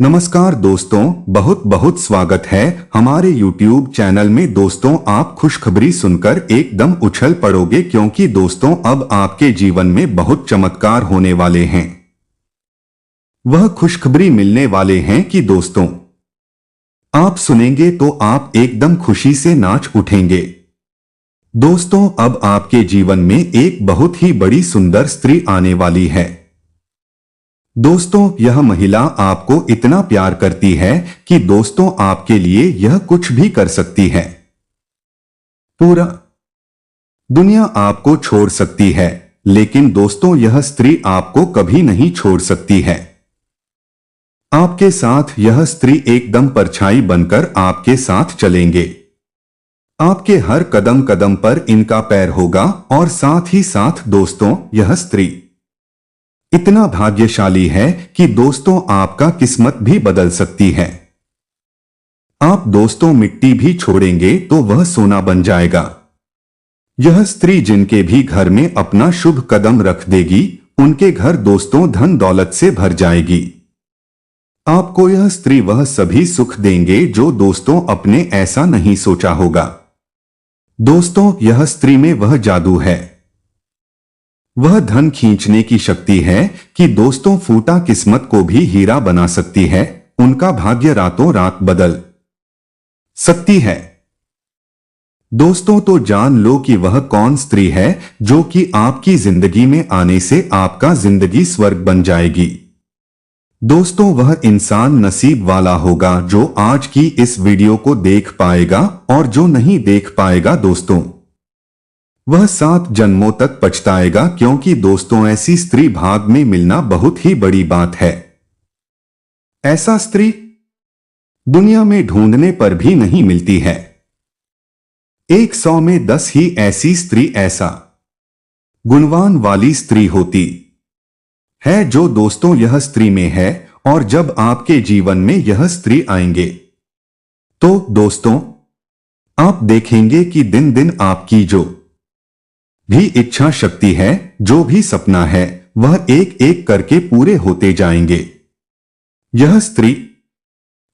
नमस्कार दोस्तों, बहुत बहुत स्वागत है हमारे YouTube चैनल में। दोस्तों, आप खुशखबरी सुनकर एकदम उछल पड़ोगे क्योंकि दोस्तों अब आपके जीवन में बहुत चमत्कार होने वाले हैं। वह खुशखबरी मिलने वाले हैं कि दोस्तों आप सुनेंगे तो आप एकदम खुशी से नाच उठेंगे। दोस्तों, अब आपके जीवन में एक बहुत ही बड़ी सुंदर स्त्री आने वाली है। दोस्तों, यह महिला आपको इतना प्यार करती है कि दोस्तों आपके लिए यह कुछ भी कर सकती है। पूरा दुनिया आपको छोड़ सकती है, लेकिन दोस्तों यह स्त्री आपको कभी नहीं छोड़ सकती है। आपके साथ यह स्त्री एकदम परछाई बनकर आपके साथ चलेंगे। आपके हर कदम कदम पर इनका पैर होगा और साथ ही साथ दोस्तों यह स्त्री इतना भाग्यशाली है कि दोस्तों आपका किस्मत भी बदल सकती है। आप दोस्तों मिट्टी भी छोड़ेंगे तो वह सोना बन जाएगा। यह स्त्री जिनके भी घर में अपना शुभ कदम रख देगी, उनके घर दोस्तों धन दौलत से भर जाएगी। आपको यह स्त्री वह सभी सुख देंगे जो दोस्तों अपने ऐसा नहीं सोचा होगा। दोस्तों, यह स्त्री में वह जादू है, वह धन खींचने की शक्ति है कि दोस्तों फूटा किस्मत को भी हीरा बना सकती है। उनका भाग्य रातों रात बदल सकती है। दोस्तों, तो जान लो कि वह कौन स्त्री है जो कि आपकी जिंदगी में आने से आपका जिंदगी स्वर्ग बन जाएगी। दोस्तों, वह इंसान नसीब वाला होगा जो आज की इस वीडियो को देख पाएगा, और जो नहीं देख पाएगा दोस्तों वह 7 जन्मों तक पछताएगा, क्योंकि दोस्तों ऐसी स्त्री भाग में मिलना बहुत ही बड़ी बात है। ऐसा स्त्री दुनिया में ढूंढने पर भी नहीं मिलती है। 100 में 10 ही ऐसी स्त्री ऐसा गुणवान वाली स्त्री होती है जो दोस्तों यह स्त्री में है। और जब आपके जीवन में यह स्त्री आएंगे तो दोस्तों आप देखेंगे कि दिन दिन आपकी जो भी इच्छा शक्ति है, जो भी सपना है, वह एक एक करके पूरे होते जाएंगे। यह स्त्री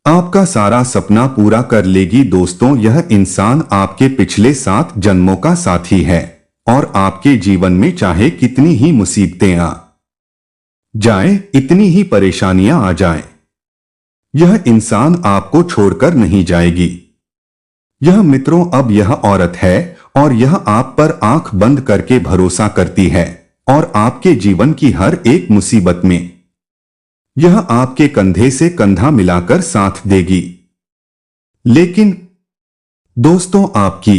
आपका सारा सपना पूरा कर लेगी। दोस्तों, यह इंसान आपके पिछले 7 जन्मों का साथी है, और आपके जीवन में चाहे कितनी ही मुसीबतें आ जाएं, इतनी ही परेशानियां आ जाएं, यह इंसान आपको छोड़कर नहीं जाएगी। यह मित्रों अब यह औरत है, और यह आप पर आंख बंद करके भरोसा करती है, और आपके जीवन की हर एक मुसीबत में यह आपके कंधे से कंधा मिलाकर साथ देगी। लेकिन दोस्तों आपकी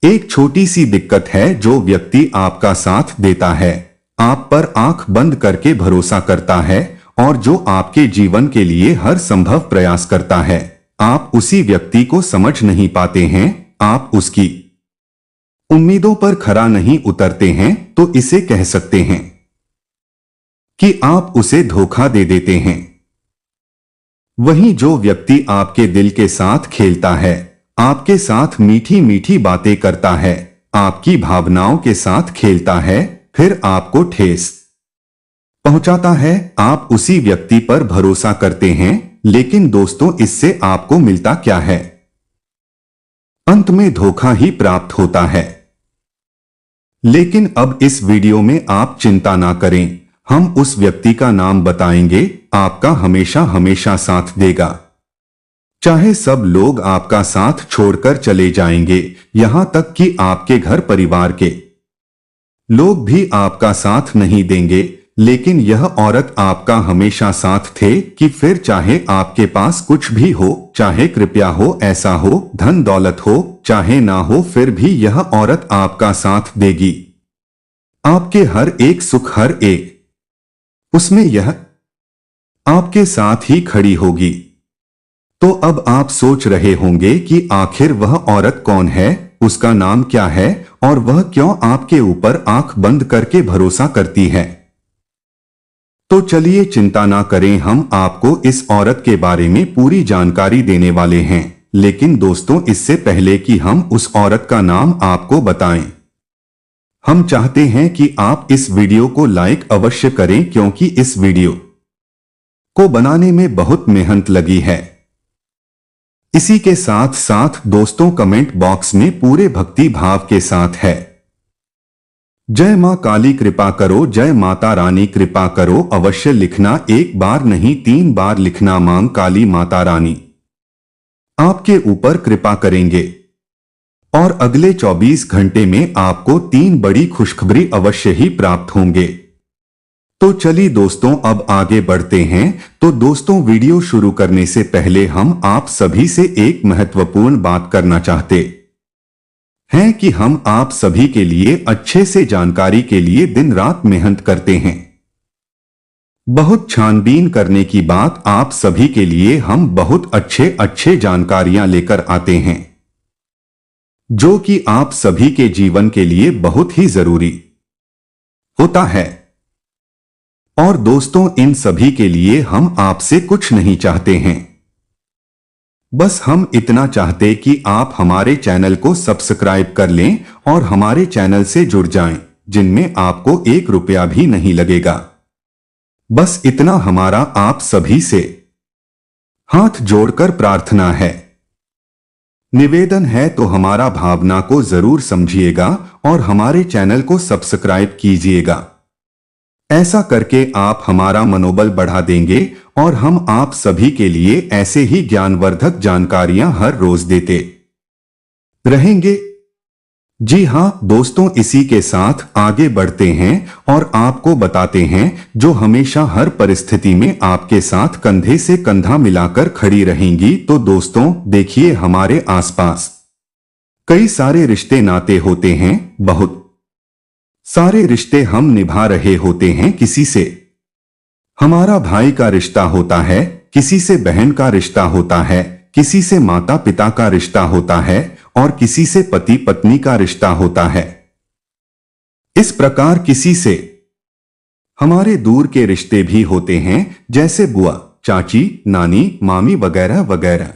एक छोटी सी दिक्कत है। जो व्यक्ति आपका साथ देता है, आप पर आंख बंद करके भरोसा करता है, और जो आपके जीवन के लिए हर संभव प्रयास करता है, आप उसी व्यक्ति को समझ नहीं पाते हैं। आप उसकी उम्मीदों पर खरा नहीं उतरते हैं, तो इसे कह सकते हैं कि आप उसे धोखा दे देते हैं। वहीं जो व्यक्ति आपके दिल के साथ खेलता है, आपके साथ मीठी मीठी बातें करता है, आपकी भावनाओं के साथ खेलता है, फिर आपको ठेस पहुंचाता है, आप उसी व्यक्ति पर भरोसा करते हैं। लेकिन दोस्तों इससे आपको मिलता क्या है? अंत में धोखा ही प्राप्त होता है। लेकिन अब इस वीडियो में आप चिंता ना करें, हम उस व्यक्ति का नाम बताएंगे, आपका हमेशा हमेशा साथ देगा। चाहे सब लोग आपका साथ छोड़कर चले जाएंगे, यहां तक कि आपके घर परिवार के लोग भी आपका साथ नहीं देंगे, लेकिन यह औरत आपका हमेशा साथ थे कि फिर चाहे आपके पास कुछ भी हो, चाहे कृपया हो, ऐसा हो, धन दौलत हो, चाहे ना हो, फिर भी यह औरत आपका साथ देगी। आपके हर एक सुख, हर एक उसमें यह आपके साथ ही खड़ी होगी। तो अब आप सोच रहे होंगे कि आखिर वह औरत कौन है, उसका नाम क्या है, और वह क्यों आपके ऊपर आंख बंद करके भरोसा करती है। तो चलिए चिंता ना करें, हम आपको इस औरत के बारे में पूरी जानकारी देने वाले हैं। लेकिन दोस्तों इससे पहले कि हम उस औरत का नाम आपको बताएं, हम चाहते हैं कि आप इस वीडियो को लाइक अवश्य करें, क्योंकि इस वीडियो को बनाने में बहुत मेहनत लगी है। इसी के साथ साथ दोस्तों कमेंट बॉक्स में पूरे भक्ति भाव के साथ है जय मां काली कृपा करो, जय माता रानी कृपा करो अवश्य लिखना, एक बार नहीं 3 बार लिखना। मां काली माता रानी आपके ऊपर कृपा करेंगे और अगले 24 घंटे में आपको 3 बड़ी खुशखबरी अवश्य ही प्राप्त होंगे। तो चलिए दोस्तों अब आगे बढ़ते हैं। तो दोस्तों वीडियो शुरू करने से पहले हम आप सभी से एक महत्वपूर्ण बात करना चाहते हैं कि हम आप सभी के लिए अच्छे से जानकारी के लिए दिन रात मेहनत करते हैं। बहुत छानबीन करने की बात आप सभी के लिए हम बहुत अच्छे जानकारियां लेकर आते हैं जो कि आप सभी के जीवन के लिए बहुत ही जरूरी होता है। और दोस्तों इन सभी के लिए हम आपसे कुछ नहीं चाहते हैं, बस हम इतना चाहते कि आप हमारे चैनल को सब्सक्राइब कर लें और हमारे चैनल से जुड़ जाएं, जिनमें आपको 1 रुपया भी नहीं लगेगा। बस इतना हमारा आप सभी से हाथ जोड़कर प्रार्थना है, निवेदन है। तो हमारा भावना को जरूर समझिएगा और हमारे चैनल को सब्सक्राइब कीजिएगा। ऐसा करके आप हमारा मनोबल बढ़ा देंगे और हम आप सभी के लिए ऐसे ही ज्ञानवर्धक जानकारियां हर रोज देते रहेंगे। जी हां दोस्तों, इसी के साथ आगे बढ़ते हैं और आपको बताते हैं जो हमेशा हर परिस्थिति में आपके साथ कंधे से कंधा मिलाकर खड़ी रहेंगी। तो दोस्तों देखिए, हमारे आसपास कई सारे रिश्ते नाते होते हैं, बहुत सारे रिश्ते हम निभा रहे होते हैं। किसी से हमारा भाई का रिश्ता होता है, किसी से बहन का रिश्ता होता है, किसी से माता पिता का रिश्ता होता है और किसी से पति पत्नी का रिश्ता होता है। इस प्रकार किसी से हमारे दूर के रिश्ते भी होते हैं, जैसे बुआ, चाची, नानी, मामी वगैरह वगैरह।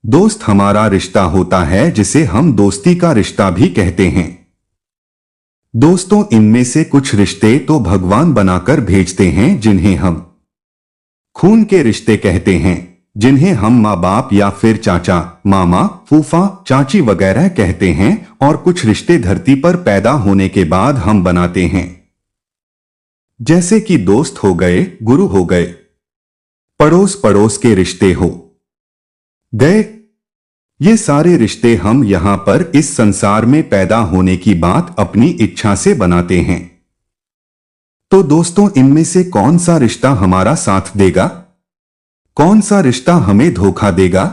दोस्त हमारा रिश्ता होता है जिसे हम दोस्ती का रिश्ता भी कहते हैं। दोस्तों इनमें से कुछ रिश्ते तो भगवान बनाकर भेजते हैं, जिन्हें हम खून के रिश्ते कहते हैं, जिन्हें हम माँ बाप या फिर चाचा, मामा, फूफा, चाची वगैरह कहते हैं। और कुछ रिश्ते धरती पर पैदा होने के बाद हम बनाते हैं, जैसे कि दोस्त हो गए, गुरु हो गए, पड़ोस पड़ोस के रिश्ते हो गए। ये सारे रिश्ते हम यहां पर इस संसार में पैदा होने की बात अपनी इच्छा से बनाते हैं। तो दोस्तों इनमें से कौन सा रिश्ता हमारा साथ देगा, कौन सा रिश्ता हमें धोखा देगा,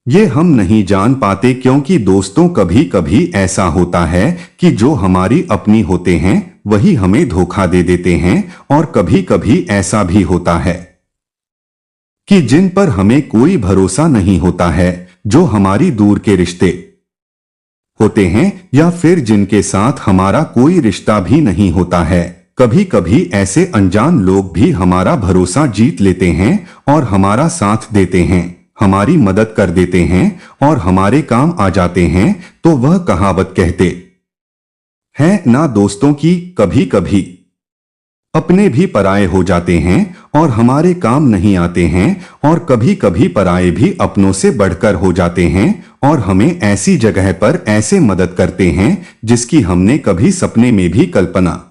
ये हम नहीं जान पाते। क्योंकि दोस्तों कभी कभी ऐसा होता है कि जो हमारी अपनी होते हैं वही हमें धोखा दे देते हैं, और कभी कभी ऐसा भी होता है कि जिन पर हमें कोई भरोसा नहीं होता है, जो हमारी दूर के रिश्ते होते हैं या फिर जिनके साथ हमारा कोई रिश्ता भी नहीं होता है। कभी कभी ऐसे अनजान लोग भी हमारा भरोसा जीत लेते हैं और हमारा साथ देते हैं, हमारी मदद कर देते हैं और हमारे काम आ जाते हैं। तो वह कहावत कहते हैं ना दोस्तों की कभी कभी अपने भी पराये हो जाते हैं और हमारे काम नहीं आते हैं, और कभी कभी पराये भी अपनों से बढ़कर हो जाते हैं और हमें ऐसी जगह पर ऐसे मदद करते हैं जिसकी हमने कभी सपने में भी कल्पना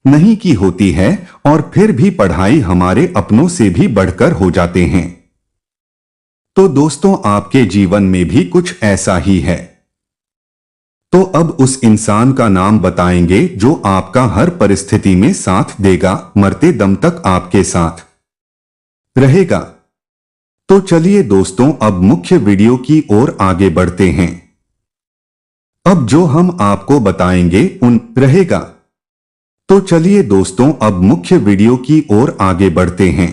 नहीं की होती है, और फिर भी पढ़ाई हमारे अपनों से भी बढ़कर हो जाते हैं। तो दोस्तों आपके जीवन में भी कुछ ऐसा ही है। तो अब उस इंसान का नाम बताएंगे जो आपका हर परिस्थिति में साथ देगा, मरते दम तक आपके साथ रहेगा। तो चलिए दोस्तों अब मुख्य वीडियो की ओर आगे बढ़ते हैं। अब जो हम आपको बताएंगे उन रहेगा। तो चलिए दोस्तों अब मुख्य वीडियो की ओर आगे बढ़ते हैं।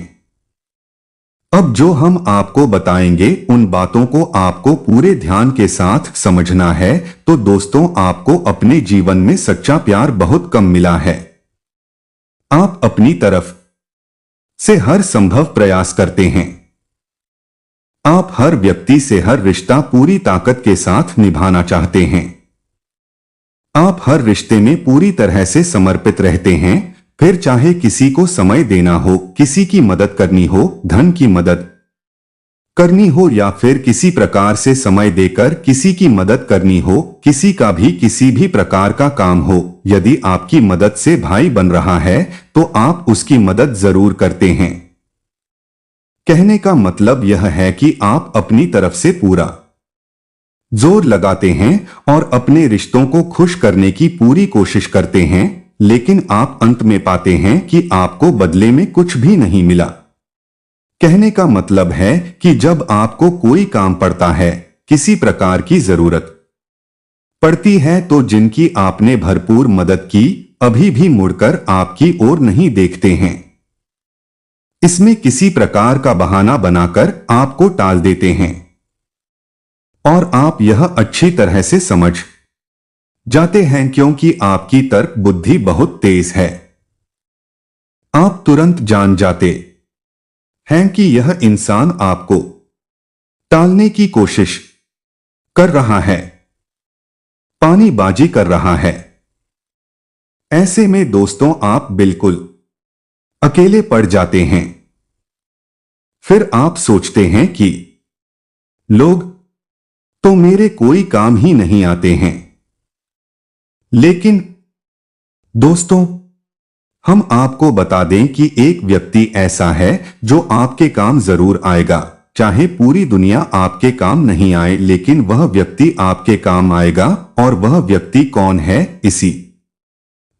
अब जो हम आपको बताएंगे उन बातों को आपको पूरे ध्यान के साथ समझना है। तो दोस्तों आपको अपने जीवन में सच्चा प्यार बहुत कम मिला है। आप अपनी तरफ से हर संभव प्रयास करते हैं। आप हर व्यक्ति से हर रिश्ता पूरी ताकत के साथ निभाना चाहते हैं। आप हर रिश्ते में पूरी तरह से समर्पित रहते हैं। फिर चाहे किसी को समय देना हो, किसी की मदद करनी हो, धन की मदद करनी हो या फिर किसी प्रकार से समय देकर किसी की मदद करनी हो, किसी का भी किसी भी प्रकार का काम हो, यदि आपकी मदद से भाई बन रहा है तो आप उसकी मदद जरूर करते हैं। कहने का मतलब यह है कि आप अपनी तरफ से पूरा जोर लगाते हैं और अपने रिश्तों को खुश करने की पूरी कोशिश करते हैं, लेकिन आप अंत में पाते हैं कि आपको बदले में कुछ भी नहीं मिला। कहने का मतलब है कि जब आपको कोई काम पड़ता है, किसी प्रकार की जरूरत पड़ती है, तो जिनकी आपने भरपूर मदद की अभी भी मुड़कर आपकी ओर नहीं देखते हैं। इसमें किसी प्रकार का बहाना बनाकर आपको टाल देते हैं और आप यह अच्छी तरह से समझ जाते हैं क्योंकि आपकी तर्क बुद्धि बहुत तेज है। आप तुरंत जान जाते हैं कि यह इंसान आपको टालने की कोशिश कर रहा है, पानीबाजी कर रहा है। ऐसे में दोस्तों आप बिल्कुल अकेले पड़ जाते हैं। फिर आप सोचते हैं कि लोग तो मेरे कोई काम ही नहीं आते हैं। लेकिन दोस्तों, हम आपको बता दें कि एक व्यक्ति ऐसा है जो आपके काम जरूर आएगा। चाहे पूरी दुनिया आपके काम नहीं आए, लेकिन वह व्यक्ति आपके काम आएगा। और वह व्यक्ति कौन है, इसी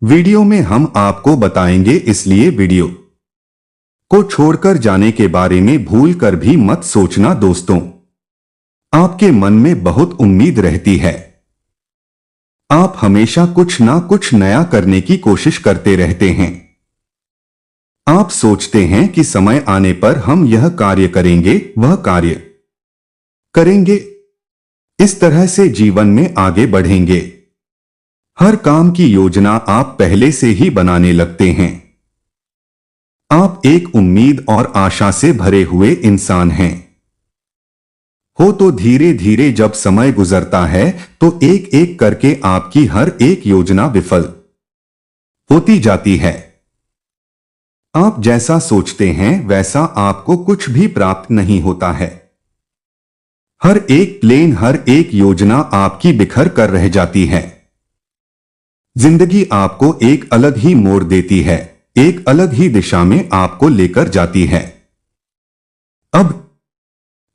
वीडियो में हम आपको बताएंगे, इसलिए वीडियो को छोड़कर जाने के बारे में भूल कर भी मत सोचना। दोस्तों, आपके मन में बहुत उम्मीद रहती है, आप हमेशा कुछ ना कुछ नया करने की कोशिश करते रहते हैं। आप सोचते हैं कि समय आने पर हम यह कार्य करेंगे, वह कार्य करेंगे, इस तरह से जीवन में आगे बढ़ेंगे। हर काम की योजना आप पहले से ही बनाने लगते हैं। आप एक उम्मीद और आशा से भरे हुए इंसान हैं। हो तो धीरे धीरे जब समय गुजरता है तो एक एक करके आपकी हर एक योजना विफल होती जाती है। आप जैसा सोचते हैं वैसा आपको कुछ भी प्राप्त नहीं होता है। हर एक प्लान, हर एक योजना आपकी बिखर कर रह जाती है। जिंदगी आपको एक अलग ही मोड़ देती है, एक अलग ही दिशा में आपको लेकर जाती है। अब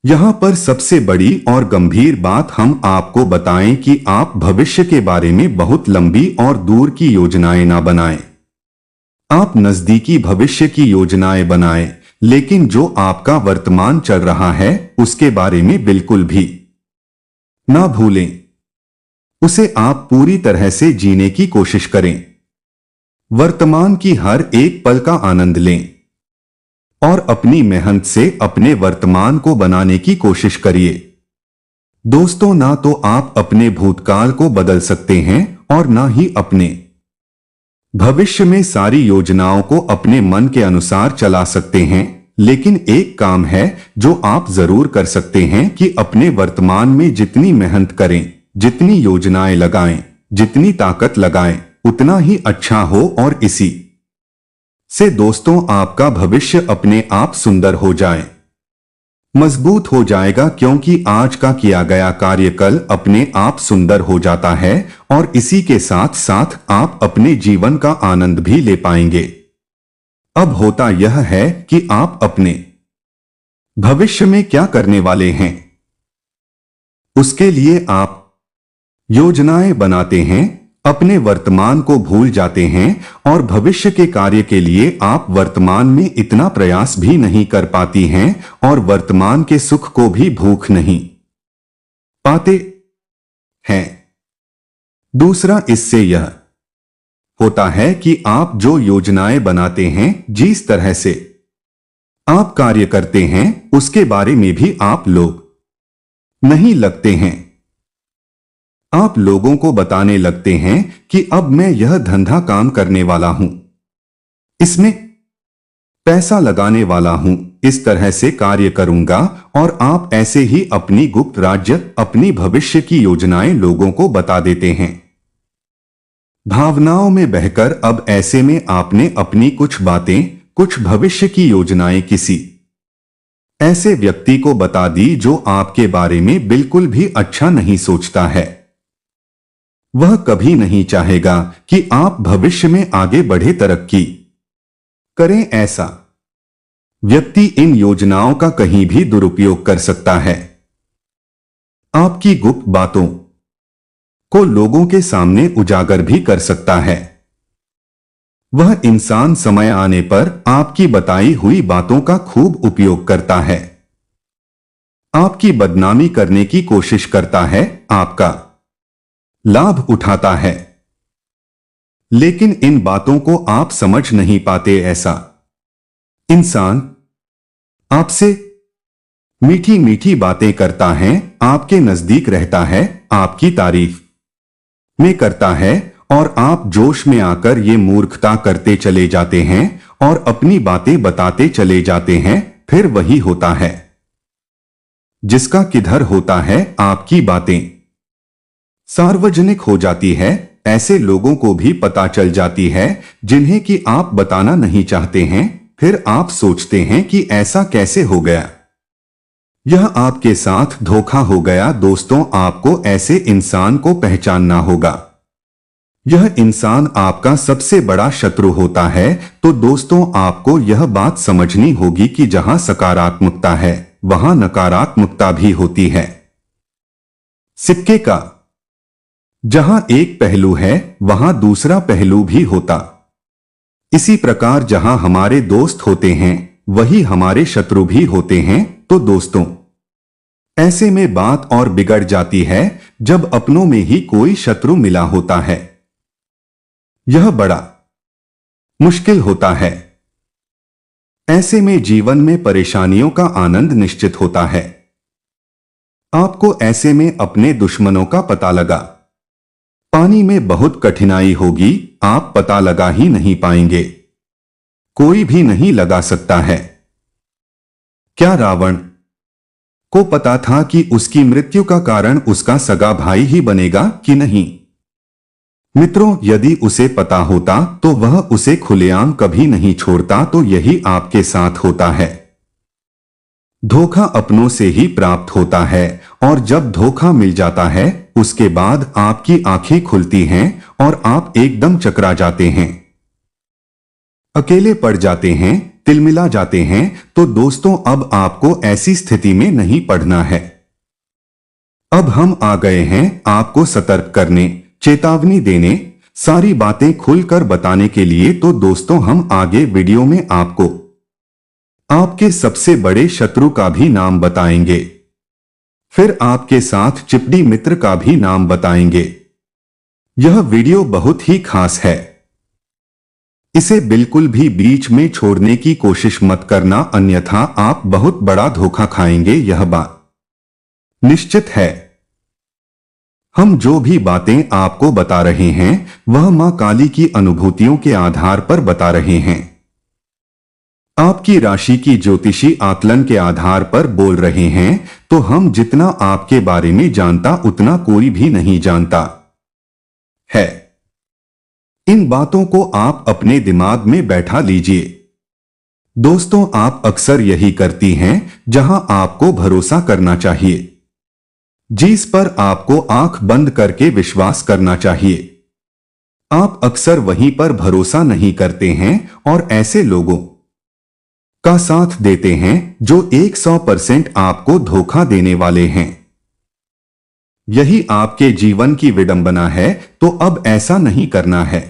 यहां पर सबसे बड़ी और गंभीर बात हम आपको बताएं कि आप भविष्य के बारे में बहुत लंबी और दूर की योजनाएं ना बनाएं। आप नजदीकी भविष्य की योजनाएं बनाएं, लेकिन जो आपका वर्तमान चल रहा है उसके बारे में बिल्कुल भी ना भूलें। उसे आप पूरी तरह से जीने की कोशिश करें। वर्तमान की हर एक पल का आनंद लें और अपनी मेहनत से अपने वर्तमान को बनाने की कोशिश करिए। दोस्तों, ना तो आप अपने भूतकाल को बदल सकते हैं और ना ही अपने भविष्य में सारी योजनाओं को अपने मन के अनुसार चला सकते हैं, लेकिन एक काम है जो आप जरूर कर सकते हैं कि अपने वर्तमान में जितनी मेहनत करें, जितनी योजनाएं लगाएं, जितनी ताकत लगाएं, उतना ही अच्छा हो और इसी से दोस्तों आपका भविष्य अपने आप सुंदर हो जाए, मजबूत हो जाएगा, क्योंकि आज का किया गया कार्य कल अपने आप सुंदर हो जाता है और इसी के साथ साथ आप अपने जीवन का आनंद भी ले पाएंगे। अब होता यह है कि आप अपने भविष्य में क्या करने वाले हैं, उसके लिए आप योजनाएं बनाते हैं, अपने वर्तमान को भूल जाते हैं और भविष्य के कार्य के लिए आप वर्तमान में इतना प्रयास भी नहीं कर पाती हैं और वर्तमान के सुख को भी भूख नहीं पाते हैं। दूसरा, इससे यह होता है कि आप जो योजनाएं बनाते हैं, जिस तरह से आप कार्य करते हैं, उसके बारे में भी आप लोग नहीं लगते हैं। आप लोगों को बताने लगते हैं कि अब मैं यह धंधा काम करने वाला हूं, इसमें पैसा लगाने वाला हूं, इस तरह से कार्य करूंगा और आप ऐसे ही अपनी गुप्त राज्य, अपनी भविष्य की योजनाएं लोगों को बता देते हैं। भावनाओं में बहकर अब ऐसे में आपने अपनी कुछ बातें, कुछ भविष्य की योजनाएं किसी ऐसे व्यक्ति को बता दी जो आपके बारे में बिल्कुल भी अच्छा नहीं सोचता है। वह कभी नहीं चाहेगा कि आप भविष्य में आगे बढ़े, तरक्की करें। ऐसा व्यक्ति इन योजनाओं का कहीं भी दुरुपयोग कर सकता है। आपकी गुप्त बातों को लोगों के सामने उजागर भी कर सकता है। वह इंसान समय आने पर आपकी बताई हुई बातों का खूब उपयोग करता है, आपकी बदनामी करने की कोशिश करता है, आपका लाभ उठाता है। लेकिन इन बातों को आप समझ नहीं पाते। ऐसा इंसान आपसे मीठी मीठी बातें करता है, आपके नजदीक रहता है, आपकी तारीफ में करता है और आप जोश में आकर ये मूर्खता करते चले जाते हैं और अपनी बातें बताते चले जाते हैं। फिर वही होता है जिसका किधर होता है, आपकी बातें सार्वजनिक हो जाती है। ऐसे लोगों को भी पता चल जाती है जिन्हें कि आप बताना नहीं चाहते हैं। फिर आप सोचते हैं कि ऐसा कैसे हो गया, यह आपके साथ धोखा हो गया। दोस्तों, आपको ऐसे इंसान को पहचानना होगा। यह इंसान आपका सबसे बड़ा शत्रु होता है। तो दोस्तों, आपको यह बात समझनी होगी कि जहां सकारात्मकता है वहां नकारात्मकता भी होती है। सिक्के का जहां एक पहलू है वहां दूसरा पहलू भी होता। इसी प्रकार जहां हमारे दोस्त होते हैं वही हमारे शत्रु भी होते हैं। तो दोस्तों, ऐसे में बात और बिगड़ जाती है जब अपनों में ही कोई शत्रु मिला होता है। यह बड़ा मुश्किल होता है। ऐसे में जीवन में परेशानियों का आनंद निश्चित होता है। आपको ऐसे में अपने दुश्मनों का पता लगा पानी में बहुत कठिनाई होगी, आप पता लगा ही नहीं पाएंगे, कोई भी नहीं लगा सकता है। क्या रावण को पता था कि उसकी मृत्यु का कारण उसका सगा भाई ही बनेगा कि नहीं? मित्रों, यदि उसे पता होता तो वह उसे खुलेआम कभी नहीं छोड़ता। तो यही आपके साथ होता है। धोखा अपनों से ही प्राप्त होता है और जब धोखा मिल जाता है उसके बाद आपकी आंखें खुलती हैं और आप एकदम चकरा जाते हैं, अकेले पड़ जाते हैं, तिलमिला जाते हैं। तो दोस्तों, अब आपको ऐसी स्थिति में नहीं पड़ना है। अब हम आ गए हैं आपको सतर्क करने, चेतावनी देने, सारी बातें खुलकर बताने के लिए। तो दोस्तों, हम आगे वीडियो में आपको आपके सबसे बड़े शत्रु का भी नाम बताएंगे, फिर आपके साथ चिपड़ी मित्र का भी नाम बताएंगे। यह वीडियो बहुत ही खास है, इसे बिल्कुल भी बीच में छोड़ने की कोशिश मत करना, अन्यथा आप बहुत बड़ा धोखा खाएंगे। यह बात निश्चित है। हम जो भी बातें आपको बता रहे हैं वह मां काली की अनुभूतियों के आधार पर बता रहे हैं, आपकी राशि की ज्योतिषी आकलन के आधार पर बोल रहे हैं। तो हम जितना आपके बारे में जानता उतना कोई भी नहीं जानता है। इन बातों को आप अपने दिमाग में बैठा लीजिए। दोस्तों, आप अक्सर यही करती हैं जहां आपको भरोसा करना चाहिए, जिस पर आपको आंख बंद करके विश्वास करना चाहिए, आप अक्सर वहीं पर भरोसा नहीं करते हैं और ऐसे लोगों का साथ देते हैं जो 100% आपको धोखा देने वाले हैं। यही आपके जीवन की विडंबना है। तो अब ऐसा नहीं करना है।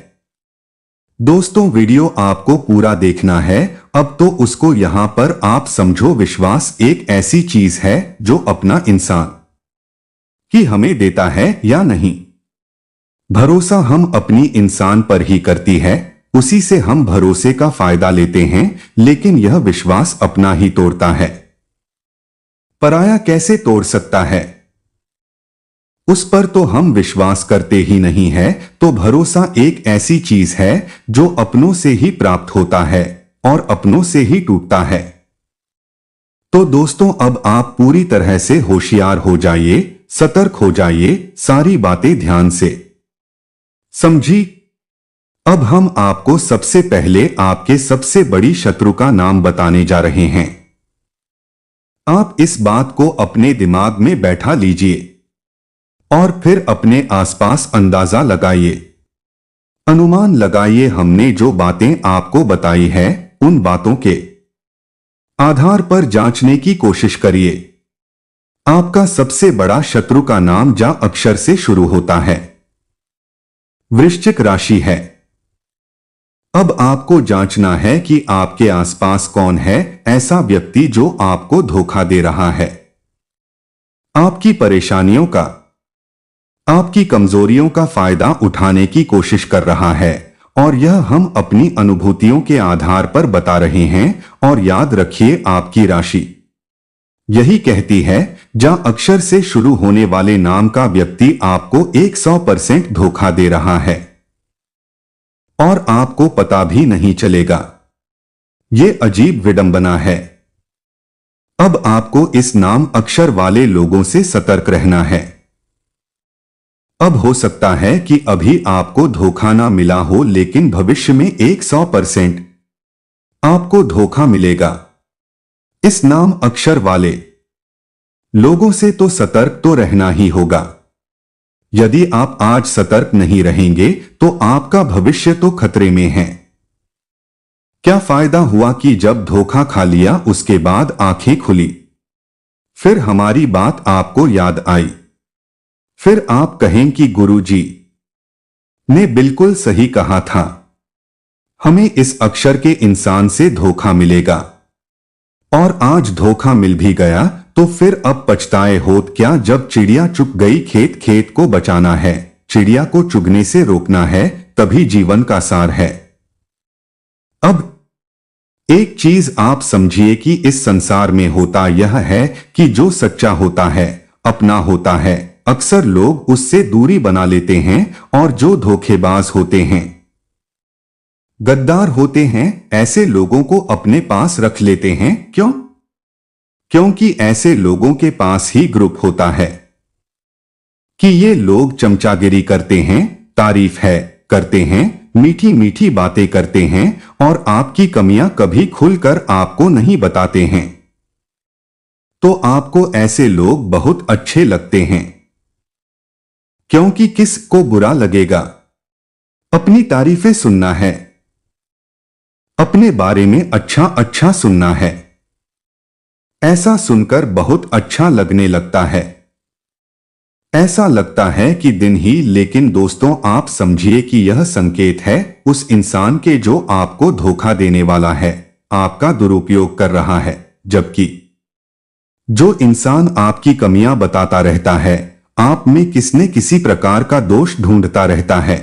दोस्तों, वीडियो आपको पूरा देखना है। अब तो उसको यहां पर आप समझो, विश्वास एक ऐसी चीज है जो अपना इंसान ही हमें देता है या नहीं। भरोसा हम अपनी इंसान पर ही करती है, उसी से हम भरोसे का फायदा लेते हैं, लेकिन यह विश्वास अपना ही तोड़ता है। पराया कैसे तोड़ सकता है? उस पर तो हम विश्वास करते ही नहीं है। तो भरोसा एक ऐसी चीज है जो अपनों से ही प्राप्त होता है और अपनों से ही टूटता है। तो दोस्तों, अब आप पूरी तरह से होशियार हो जाइए, सतर्क हो जाइए, सारी बातें ध्यान से समझी अब हम आपको सबसे पहले आपके सबसे बड़ी शत्रु का नाम बताने जा रहे हैं। आप इस बात को अपने दिमाग में बैठा लीजिए और फिर अपने आसपास अंदाजा लगाइए, अनुमान लगाइए। हमने जो बातें आपको बताई है उन बातों के आधार पर जांचने की कोशिश करिए। आपका सबसे बड़ा शत्रु का नाम जा अक्षर से शुरू होता है। वृश्चिक राशि है। अब आपको जांचना है कि आपके आसपास कौन है ऐसा व्यक्ति जो आपको धोखा दे रहा है, आपकी परेशानियों का, आपकी कमजोरियों का फायदा उठाने की कोशिश कर रहा है। और यह हम अपनी अनुभूतियों के आधार पर बता रहे हैं। और याद रखिए, आपकी राशि यही कहती है। जहां अक्षर से शुरू होने वाले नाम का व्यक्ति आपको 100% धोखा दे रहा है और आपको पता भी नहीं चलेगा। ये अजीब विडंबना है। अब आपको इस नाम अक्षर वाले लोगों से सतर्क रहना है। अब हो सकता है कि अभी आपको धोखा ना मिला हो, लेकिन भविष्य में 100% आपको धोखा मिलेगा। इस नाम अक्षर वाले लोगों से तो सतर्क तो रहना ही होगा। यदि आप आज सतर्क नहीं रहेंगे तो आपका भविष्य तो खतरे में है। क्या फायदा हुआ कि जब धोखा खा लिया उसके बाद आंखें खुली, फिर हमारी बात आपको याद आई, फिर आप कहें कि गुरुजी ने बिल्कुल सही कहा था, हमें इस अक्षर के इंसान से धोखा मिलेगा। और आज धोखा मिल भी गया तो फिर अब पछताए होत क्या। जब चिड़िया चुग गई खेत, खेत को बचाना है, चिड़िया को चुगने से रोकना है, तभी जीवन का सार है। अब एक चीज आप समझिए कि इस संसार में होता यह है कि जो सच्चा होता है, अपना होता है, अक्सर लोग उससे दूरी बना लेते हैं। और जो धोखेबाज होते हैं, गद्दार होते हैं, ऐसे लोगों को अपने पास रख लेते हैं। क्यों? क्योंकि ऐसे लोगों के पास ही ग्रुप होता है कि ये लोग चमचागिरी करते हैं, तारीफ है करते हैं, मीठी मीठी बातें करते हैं और आपकी कमियां कभी खुलकर आपको नहीं बताते हैं। तो आपको ऐसे लोग बहुत अच्छे लगते हैं, क्योंकि किस को बुरा लगेगा अपनी तारीफें सुनना है, अपने बारे में अच्छा अच्छा सुनना है। ऐसा सुनकर बहुत अच्छा लगने लगता है, ऐसा लगता है कि दिन ही। लेकिन दोस्तों, आप समझिए कि यह संकेत है उस इंसान के जो आपको धोखा देने वाला है, आपका दुरुपयोग कर रहा है। जबकि जो इंसान आपकी कमियां बताता रहता है, आप में किसने किसी प्रकार का दोष ढूंढता रहता है,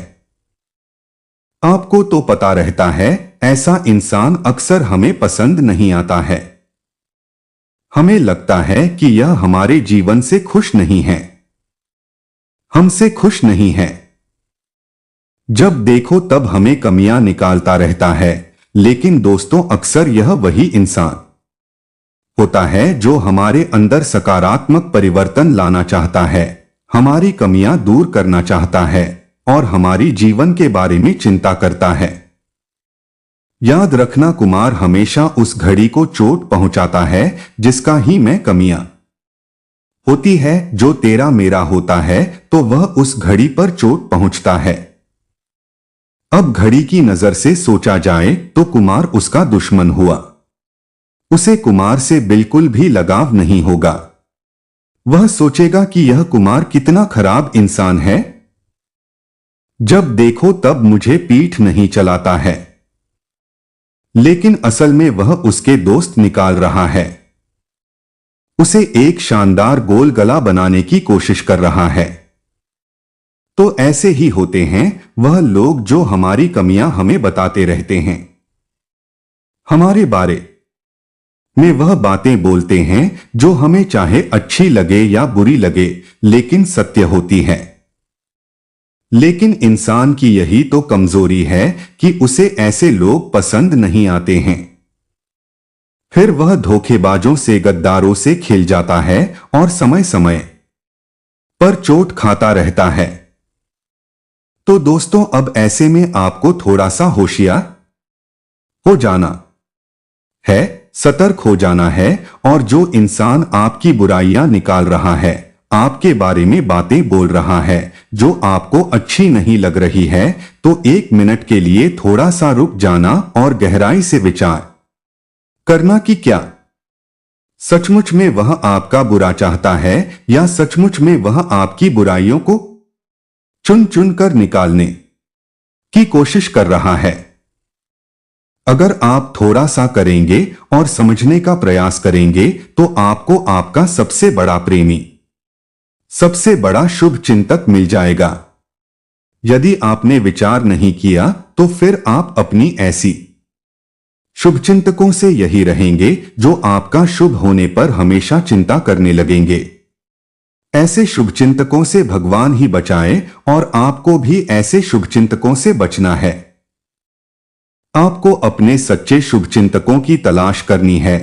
आपको तो पता रहता है ऐसा इंसान अक्सर हमें पसंद नहीं आता है। हमें लगता है कि यह हमारे जीवन से खुश नहीं है, हमसे खुश नहीं है। जब देखो तब हमें कमियां निकालता रहता है। लेकिन दोस्तों, अक्सर यह वही इंसान होता है जो हमारे अंदर सकारात्मक परिवर्तन लाना चाहता है, हमारी कमियां दूर करना चाहता है और हमारी जीवन के बारे में चिंता करता है। याद रखना, कुमार हमेशा उस घड़ी को चोट पहुंचाता है जिसका ही में कमियां होती है। जो तेरा मेरा होता है तो वह उस घड़ी पर चोट पहुंचता है। अब घड़ी की नजर से सोचा जाए तो कुमार उसका दुश्मन हुआ। उसे कुमार से बिल्कुल भी लगाव नहीं होगा। वह सोचेगा कि यह कुमार कितना खराब इंसान है, जब देखो तब मुझे पीठ नहीं चलाता है। लेकिन असल में वह उसके दोस्त निकाल रहा है, उसे एक शानदार गोल गला बनाने की कोशिश कर रहा है। तो ऐसे ही होते हैं वह लोग जो हमारी कमियां हमें बताते रहते हैं, हमारे बारे में वह बातें बोलते हैं जो हमें चाहे अच्छी लगे या बुरी लगे, लेकिन सत्य होती है। लेकिन इंसान की यही तो कमजोरी है कि उसे ऐसे लोग पसंद नहीं आते हैं। फिर वह धोखेबाजों से, गद्दारों से खिल जाता है और समय समय पर चोट खाता रहता है। तो दोस्तों अब ऐसे में आपको थोड़ा सा होशियार हो जाना है, सतर्क हो जाना है। और जो इंसान आपकी बुराइयां निकाल रहा है, आपके बारे में बातें बोल रहा है जो आपको अच्छी नहीं लग रही है, तो 1 मिनट के लिए थोड़ा सा रुक जाना और गहराई से विचार करना कि क्या सचमुच में वह आपका बुरा चाहता है या सचमुच में वह आपकी बुराइयों को चुन चुन कर निकालने की कोशिश कर रहा है। अगर आप थोड़ा सा करेंगे और समझने का प्रयास करेंगे तो आपको आपका सबसे बड़ा प्रेमी, सबसे बड़ा शुभ चिंतक मिल जाएगा। यदि आपने विचार नहीं किया तो फिर आप अपनी ऐसी शुभचिंतकों से यही रहेंगे जो आपका शुभ होने पर हमेशा चिंता करने लगेंगे। ऐसे शुभचिंतकों से भगवान ही बचाए और आपको भी ऐसे शुभचिंतकों से बचना है। आपको अपने सच्चे शुभचिंतकों की तलाश करनी है।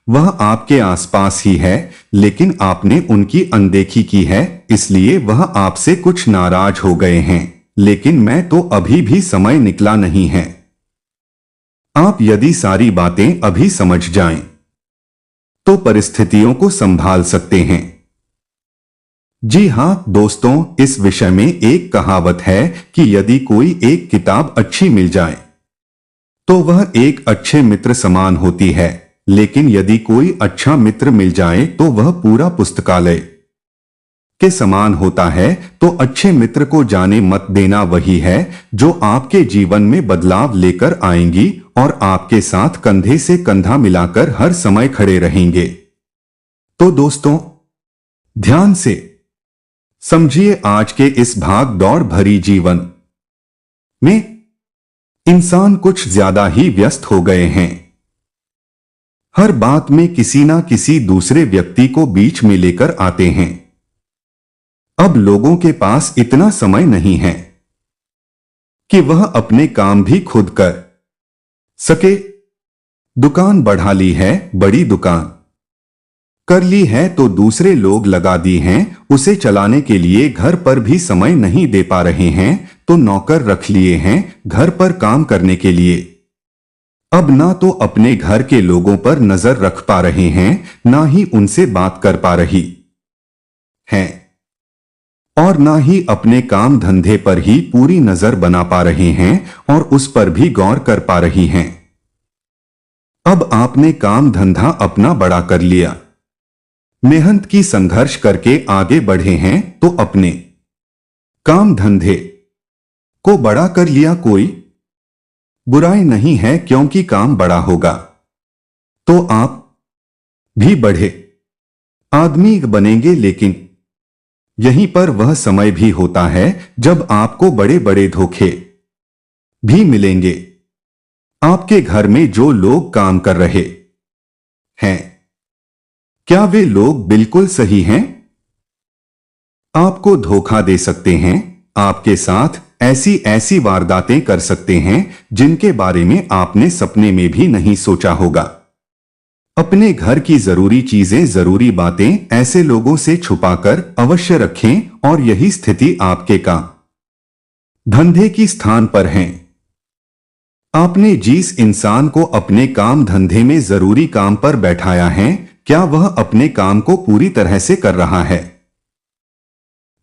वह आपके आसपास ही है, लेकिन आपने उनकी अनदेखी की है, इसलिए वह आपसे कुछ नाराज हो गए हैं। लेकिन मैं तो अभी भी समय निकला नहीं है। आप यदि सारी बातें अभी समझ जाएं, तो परिस्थितियों को संभाल सकते हैं। जी हां दोस्तों, इस विषय में एक कहावत है कि यदि कोई एक किताब अच्छी मिल जाए तो वह एक अच्छे मित्र समान होती है, लेकिन यदि कोई अच्छा मित्र मिल जाए तो वह पूरा पुस्तकालय के समान होता है। तो अच्छे मित्र को जाने मत देना वही है जो आपके जीवन में बदलाव लेकर आएंगी और आपके साथ कंधे से कंधा मिलाकर हर समय खड़े रहेंगे। तो दोस्तों, ध्यान से समझिए, आज के इस भाग दौड़ भरी जीवन में इंसान कुछ ज्यादा ही व्यस्त हो गए हैं। हर बात में किसी ना किसी दूसरे व्यक्ति को बीच में लेकर आते हैं। अब लोगों के पास इतना समय नहीं है कि वह अपने काम भी खुद कर सके। दुकान बढ़ा ली है, बड़ी दुकान कर ली है तो दूसरे लोग लगा दी हैं। उसे चलाने के लिए घर पर भी समय नहीं दे पा रहे हैं तो नौकर रख लिए हैं घर पर काम करने के लिए। अब ना तो अपने घर के लोगों पर नजर रख पा रहे हैं, ना ही उनसे बात कर पा रही हैं, और ना ही अपने काम धंधे पर ही पूरी नजर बना पा रहे हैं और उस पर भी गौर कर पा रही हैं। अब आपने काम धंधा अपना बड़ा कर लिया, मेहनत की संघर्ष करके आगे बढ़े हैं तो अपने काम धंधे को बड़ा कर लिया। कोई बुराई नहीं है, क्योंकि काम बड़ा होगा तो आप भी बढ़े आदमी बनेंगे। लेकिन यहीं पर वह समय भी होता है जब आपको बड़े बड़े धोखे भी मिलेंगे। आपके घर में जो लोग काम कर रहे हैं, क्या वे लोग बिल्कुल सही हैं? आपको धोखा दे सकते हैं, आपके साथ ऐसी ऐसी वारदातें कर सकते हैं जिनके बारे में आपने सपने में भी नहीं सोचा होगा। अपने घर की जरूरी चीजें, जरूरी बातें ऐसे लोगों से छुपाकर अवश्य रखें और यही स्थिति आपके काम धंधे की स्थान पर है। आपने जिस इंसान को अपने काम धंधे में जरूरी काम पर बैठाया है, क्या वह अपने काम को पूरी तरह से कर रहा है?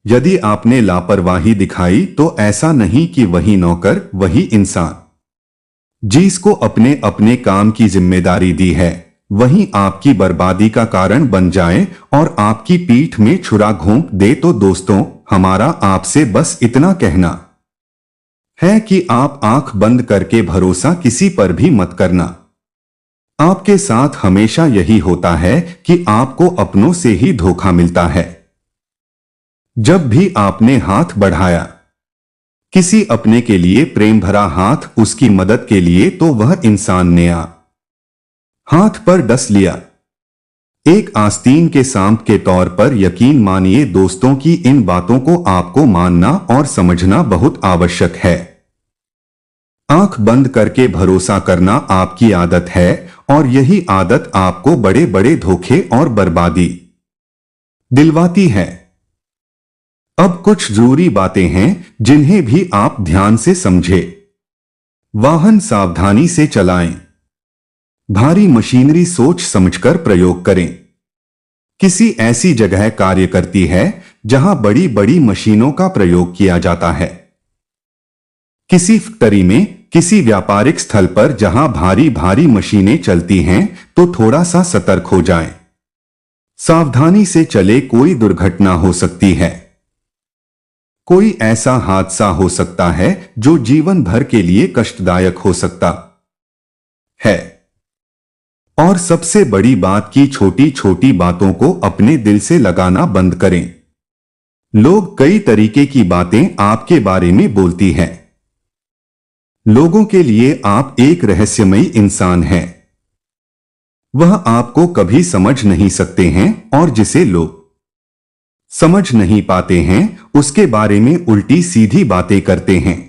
यदि आपने लापरवाही दिखाई तो ऐसा नहीं कि वही नौकर, वही इंसान जिसको अपने अपने काम की जिम्मेदारी दी है, वही आपकी बर्बादी का कारण बन जाए और आपकी पीठ में छुरा घोंप दे। तो दोस्तों, हमारा आपसे बस इतना कहना है कि आप आंख बंद करके भरोसा किसी पर भी मत करना। आपके साथ हमेशा यही होता है कि आपको अपनों से ही धोखा मिलता है। जब भी आपने हाथ बढ़ाया किसी अपने के लिए, प्रेम भरा हाथ, उसकी मदद के लिए, तो वह इंसान ने हाथ पर डस लिया। एक आस्तीन के सांप के तौर पर यकीन मानिए दोस्तों की इन बातों को आपको मानना और समझना बहुत आवश्यक है। आंख बंद करके भरोसा करना आपकी आदत है और यही आदत आपको बड़े बड़े धोखे और बर्बादी दिलवाती है। अब कुछ जरूरी बातें हैं जिन्हें भी आप ध्यान से समझें। वाहन सावधानी से चलाएं। भारी मशीनरी सोच समझकर प्रयोग करें। किसी ऐसी जगह कार्य करती है जहां बड़ी बड़ी मशीनों का प्रयोग किया जाता है। किसी फैक्ट्री में, किसी व्यापारिक स्थल पर जहां भारी भारी मशीनें चलती हैं, तो थोड़ा सा सतर्क हो जाएं। सावधानी से चले, कोई दुर्घटना हो सकती है। कोई ऐसा हादसा हो सकता है जो जीवन भर के लिए कष्टदायक हो सकता है। और सबसे बड़ी बात की छोटी छोटी बातों को अपने दिल से लगाना बंद करें। लोग कई तरीके की बातें आपके बारे में बोलती हैं। लोगों के लिए आप एक रहस्यमयी इंसान हैं। वह आपको कभी समझ नहीं सकते हैं और जिसे लोग समझ नहीं पाते हैं उसके बारे में उल्टी सीधी बातें करते हैं।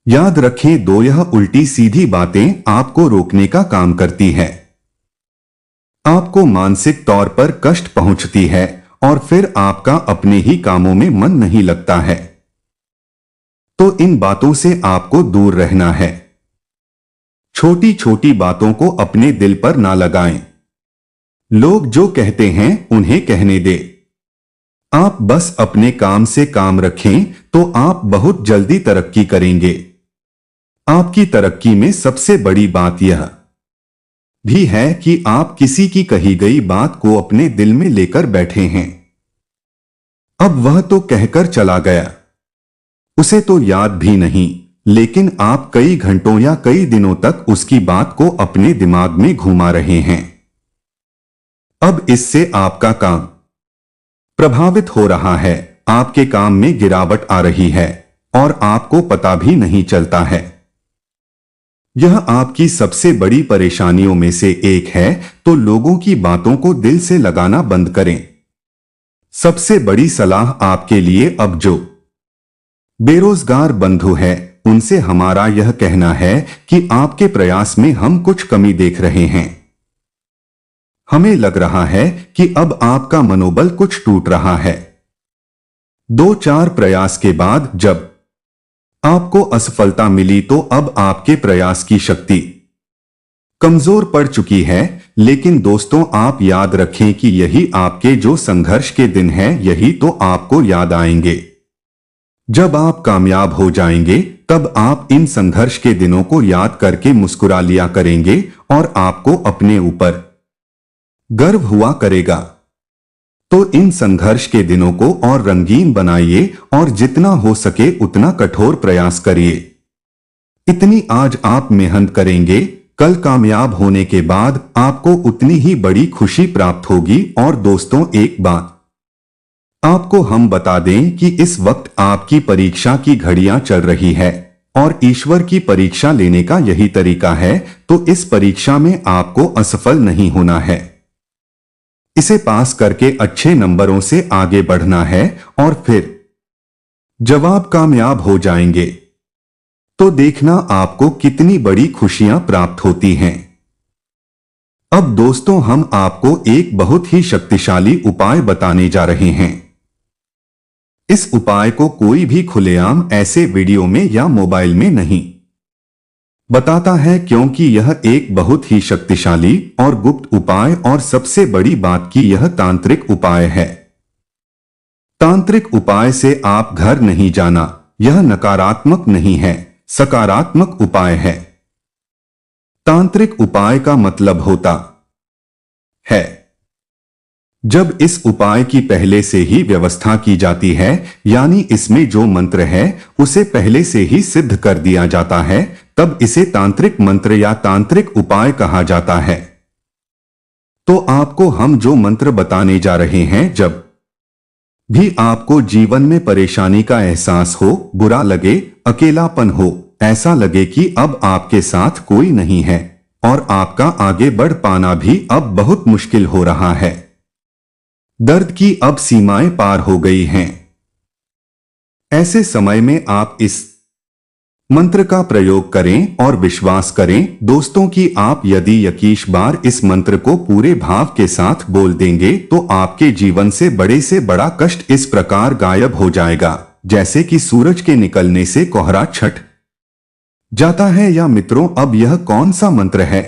याद रखें, यह उल्टी सीधी बातें आपको रोकने का काम करती है। आपको मानसिक तौर पर कष्ट पहुंचती है और फिर आपका अपने ही कामों में मन नहीं लगता है। तो इन बातों से आपको दूर रहना है। छोटी छोटी बातों को अपने दिल पर ना लगाएं। लोग जो कहते हैं उन्हें कहने दें। आप बस अपने काम से काम रखें तो आप बहुत जल्दी तरक्की करेंगे। आपकी तरक्की में सबसे बड़ी बात यह भी है कि आप किसी की कही गई बात को अपने दिल में लेकर बैठे हैं। अब वह तो कहकर चला गया, उसे तो याद भी नहीं, लेकिन आप कई घंटों या कई दिनों तक उसकी बात को अपने दिमाग में घुमा रहे हैं। अब इससे आपका काम प्रभावित हो रहा है, आपके काम में गिरावट आ रही है और आपको पता भी नहीं चलता है। यह आपकी सबसे बड़ी परेशानियों में से एक है, तो लोगों की बातों को दिल से लगाना बंद करें। सबसे बड़ी सलाह आपके लिए, अब जो बेरोजगार बंधु है उनसे हमारा यह कहना है कि आपके प्रयास में हम कुछ कमी देख रहे हैं। हमें लग रहा है कि अब आपका मनोबल कुछ टूट रहा है। 2-4 प्रयास के बाद जब आपको असफलता मिली तो अब आपके प्रयास की शक्ति कमजोर पड़ चुकी है। लेकिन दोस्तों, आप याद रखें कि यही आपके जो संघर्ष के दिन हैं, यही तो आपको याद आएंगे। जब आप कामयाब हो जाएंगे तब आप इन संघर्ष के दिनों को याद करके मुस्कुरा लिया करेंगे और आपको अपने ऊपर गर्व हुआ करेगा। तो इन संघर्ष के दिनों को और रंगीन बनाइए और जितना हो सके उतना कठोर प्रयास करिए। इतनी आज आप मेहनत करेंगे, कल कामयाब होने के बाद आपको उतनी ही बड़ी खुशी प्राप्त होगी। और दोस्तों, एक बात आपको हम बता दें कि इस वक्त आपकी परीक्षा की घड़ियां चल रही है और ईश्वर की परीक्षा लेने का यही तरीका है। तो इस परीक्षा में आपको असफल नहीं होना है। इसे पास करके अच्छे नंबरों से आगे बढ़ना है और फिर जब आप कामयाब हो जाएंगे तो देखना आपको कितनी बड़ी खुशियां प्राप्त होती हैं। अब दोस्तों, हम आपको एक बहुत ही शक्तिशाली उपाय बताने जा रहे हैं। इस उपाय को कोई भी खुलेआम ऐसे वीडियो में या मोबाइल में नहीं बताता है, क्योंकि यह एक बहुत ही शक्तिशाली और गुप्त उपाय और सबसे बड़ी बात की यह तांत्रिक उपाय है। तांत्रिक उपाय से आप घर नहीं जाना। यह नकारात्मक नहीं है, सकारात्मक उपाय है। तांत्रिक उपाय का मतलब होता है जब इस उपाय की पहले से ही व्यवस्था की जाती है, यानी इसमें जो मंत्र है उसे पहले से ही सिद्ध कर दिया जाता है, तब इसे तांत्रिक मंत्र या तांत्रिक उपाय कहा जाता है। तो आपको हम जो मंत्र बताने जा रहे हैं, जब भी आपको जीवन में परेशानी का एहसास हो, बुरा लगे, अकेलापन हो, ऐसा लगे कि अब आपके साथ कोई नहीं है और आपका आगे बढ़ पाना भी अब बहुत मुश्किल हो रहा है, दर्द की अब सीमाएं पार हो गई हैं, ऐसे समय में आप इस मंत्र का प्रयोग करें और विश्वास करें दोस्तों कि आप यदि 21 बार इस मंत्र को पूरे भाव के साथ बोल देंगे तो आपके जीवन से बड़ा कष्ट इस प्रकार गायब हो जाएगा जैसे कि सूरज के निकलने से कोहरा छट जाता है। या मित्रों, अब यह कौन सा मंत्र है?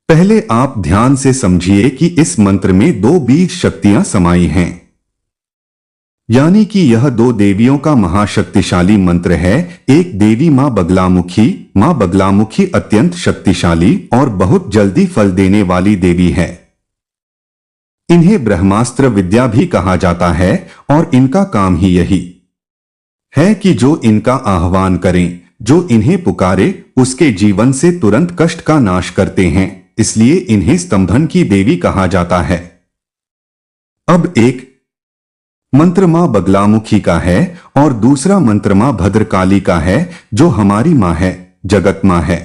पहले आप ध्यान से समझिए कि इस मंत्र में 2 बीज शक्तियां समाई हैं, यानी कि यह 2 देवियों का महाशक्तिशाली मंत्र है। एक देवी मां बगलामुखी अत्यंत शक्तिशाली और बहुत जल्दी फल देने वाली देवी है। इन्हें ब्रह्मास्त्र विद्या भी कहा जाता है और इनका काम ही यही है कि जो इनका आह्वान करें, जो इन्हें पुकारे, उसके जीवन से तुरंत कष्ट का नाश करते हैं, इसलिए इन्हें स्तंभन की देवी कहा जाता है। अब एक मंत्र मां बगलामुखी का है और दूसरा मंत्र मां भद्रकाली का है, जो हमारी मां है, जगत मां है।